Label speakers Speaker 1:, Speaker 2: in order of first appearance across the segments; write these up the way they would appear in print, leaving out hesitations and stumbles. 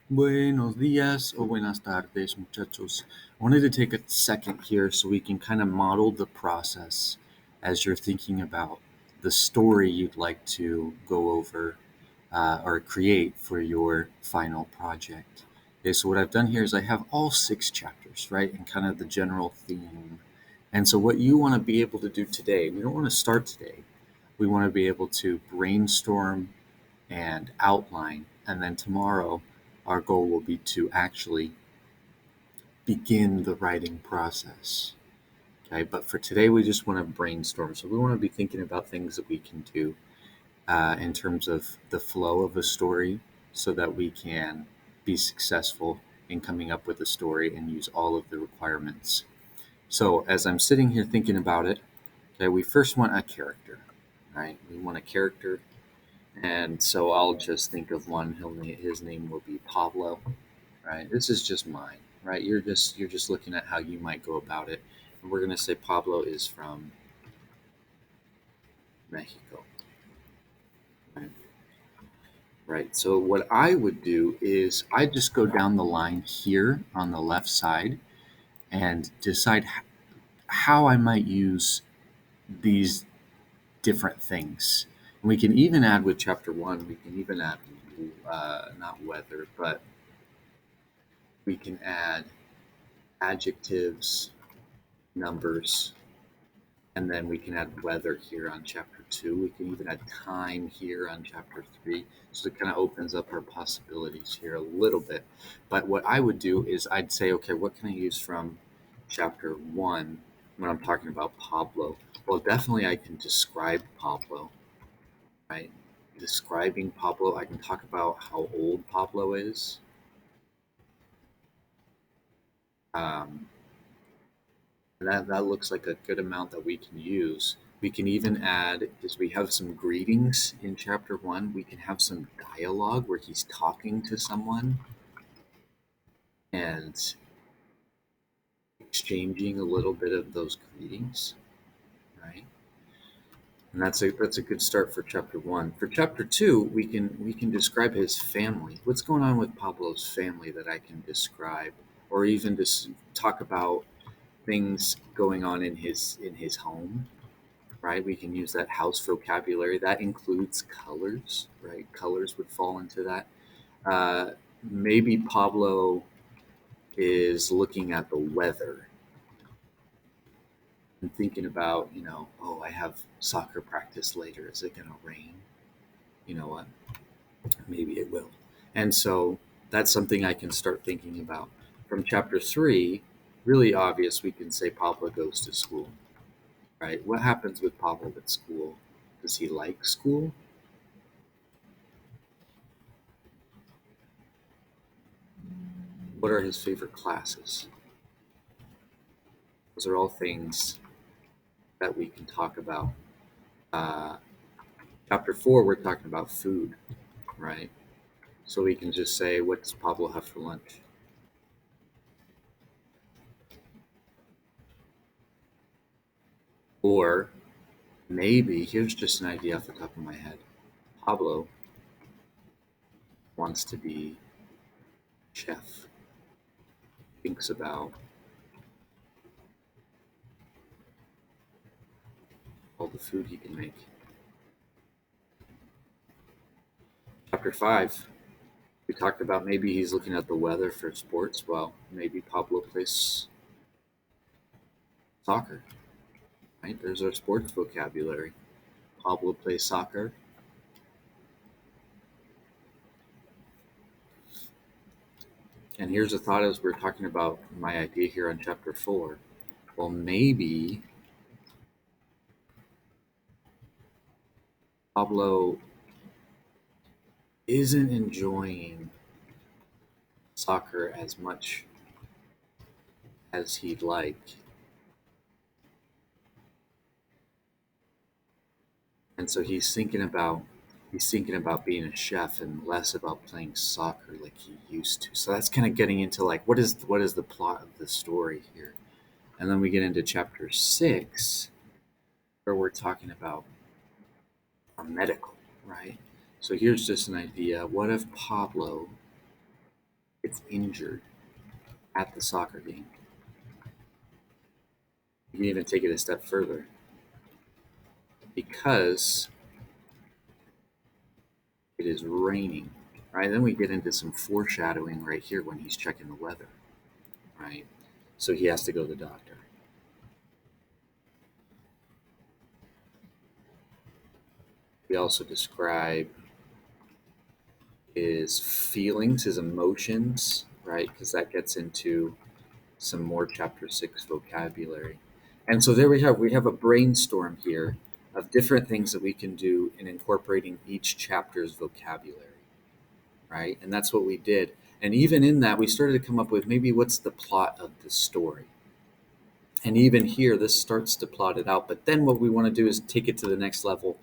Speaker 1: Buenos días o buenas tardes, muchachos. I wanted to take a second here so we can kind of model the process as you're thinking about the story you'd like to go over or create for your final project. Okay, so what I've done here is I have all 6 chapters, right, and kind of the general theme. And so, what you want to be able to do today, we don't want to start today. We want to be able to brainstorm and outline. And then tomorrow, our goal will be to actually begin the writing process. Okay, but for today, we just want to brainstorm. So we want to be thinking about things that we can do in terms of the flow of a story so that we can be successful in coming up with a story and use all of the requirements. So as I'm sitting here thinking about it, okay, we first want a character, right? We want a character. And so I'll just think of one. His name will be Pablo, right? This is just mine, right? You're just looking at how you might go about it. And we're gonna say Pablo is from Mexico, right? Right. So what I would do is I just go down the line here on the left side and decide how I might use these different things. And we can even add with chapter one. We can even add not weather, but we can add adjectives, numbers, and then we can add weather here on chapter two. We can even add time here on chapter three. So it kind of opens up our possibilities here a little bit. But what I would do is I'd say, okay, what can I use from chapter one when I'm talking about Pablo? Well, definitely I can describe Pablo, right? Describing Pablo, I can talk about how old Pablo is. Um, that looks like a good amount that we can use. We can even add, because we have some greetings in chapter one, we can have some dialogue where he's talking to someone and exchanging a little bit of those greetings, right? And that's a good start for chapter one. For chapter two, we can describe his family. What's going on with Pablo's family that I can describe, or even just talk about things going on in his home, right? We can use that house vocabulary. That includes colors, right? Colors would fall into that. Uh, Maybe Pablo is looking at the weather and thinking about, oh, I have soccer practice later. Is it going to rain? You know what? Maybe it will. And so that's something I can start thinking about. From chapter three, really obvious, we can say Pablo goes to school, right? What happens with Pablo at school? Does he like school? What are his favorite classes? Those are all things that we can talk about. Uh, Chapter four, we're talking about food, right? So we can just say, what does Pablo have for lunch? Or maybe, here's just an idea off the top of my head. Pablo wants to be a chef, thinks about all the food he can make. Chapter five, we talked about maybe he's looking at the weather for sports. Well, maybe Pablo plays soccer, right? There's our sports vocabulary. Pablo plays soccer. And here's a thought as we're talking about my idea here on chapter four. Well, maybe Pablo isn't enjoying soccer as much as he'd like. And so he's thinking about being a chef and less about playing soccer like he used to. So that's kind of getting into like what is the plot of the story here. And then we get into chapter 6 where we're talking about our medical, right? So here's just an idea. What if Pablo gets injured at the soccer game. You can even take it a step further. Because it is raining, right? Then we get into some foreshadowing right here when he's checking the weather, right? So he has to go to the doctor. We also describe his feelings, his emotions, right? Because that gets into some more chapter 6 vocabulary. And so there we have a brainstorm here of different things that we can do in incorporating each chapter's vocabulary, right? And that's what we did. And even in that, we started to come up with maybe what's the plot of the story. And even here, this starts to plot it out. But then what we want to do is take it to the next level,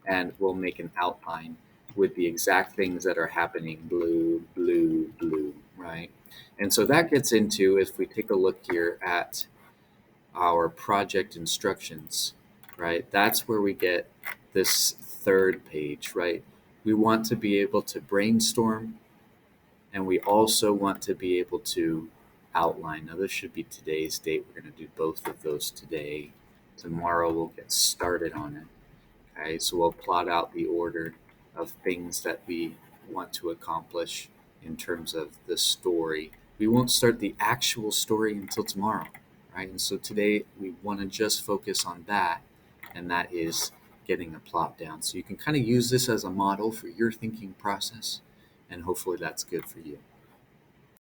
Speaker 1: and we'll make an outline with the exact things that are happening, blue, blue, blue, right? And so that gets into, if we take a look here at our project instructions, right? That's where we get this third page, right? We want to be able to brainstorm, and we also want to be able to outline. Now, this should be today's date. We're going to do both of those today. Tomorrow, we'll get started on it. Okay, so we'll plot out the order of things that we want to accomplish in terms of the story. We won't start the actual story until tomorrow, right? And so today we want to just focus on that, and that is getting a plot down. So you can kind of use this as a model for your thinking process, and hopefully that's good for you.